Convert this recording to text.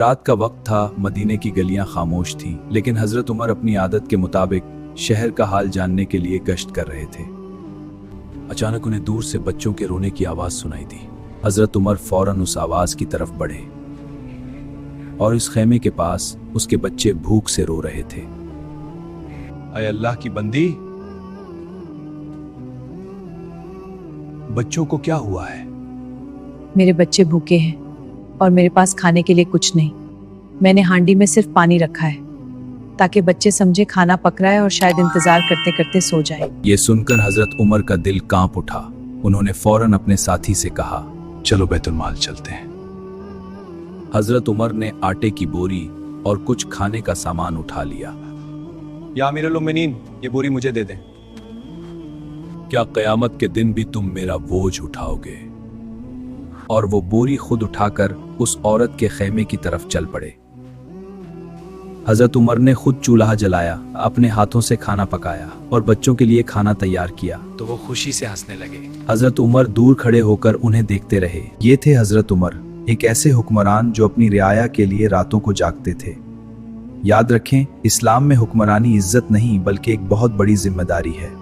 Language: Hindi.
रात का वक्त था, मदीने की गलियां खामोश थीं, लेकिन हजरत उमर अपनी आदत के मुताबिक शहर का हाल जानने के लिए गश्त कर रहे थे। अचानक उन्हें दूर से बच्चों के रोने की आवाज सुनाई दी। हजरत उमर फौरन उस आवाज की तरफ बढ़े और इस खेमे के पास उसके बच्चे भूख से रो रहे थे। अय अल्लाह की बंदी, बच्चों को क्या हुआ है? मेरे बच्चे भूखे हैं और मेरे पास खाने के लिए कुछ नहीं। मैंने हांडी में सिर्फ पानी रखा है ताकि बच्चे समझे खाना पक रहा है और शायद इंतजार करते करते सो जाए। ये सुनकर हजरत उमर का दिल कांप उठा। उन्होंने फौरन अपने साथी से कहा, चलो बैतुल माल चलते हैं। हजरत उमर ने आटे की बोरी और कुछ खाने का सामान उठा लिया। या अमीरुल मोमिनीन, ये बोरी मुझे दे दें। क्या कयामत के दिन भी तुम मेरा बोझ उठाओगे? और वो बोरी खुद उठाकर उस औरत के खेमे की तरफ चल पड़े। हजरत उमर ने खुद चूल्हा जलाया, अपने हाथों से खाना पकाया और बच्चों के लिए खाना तैयार किया तो वो खुशी से हंसने लगे। हजरत उमर दूर खड़े होकर उन्हें देखते रहे। ये थे हजरत उमर, एक ऐसे हुक्मरान जो अपनी रियाया के लिए रातों को जागते थे। याद रखें, इस्लाम में हुक्मरानी इज्जत नहीं बल्कि एक बहुत बड़ी जिम्मेदारी है।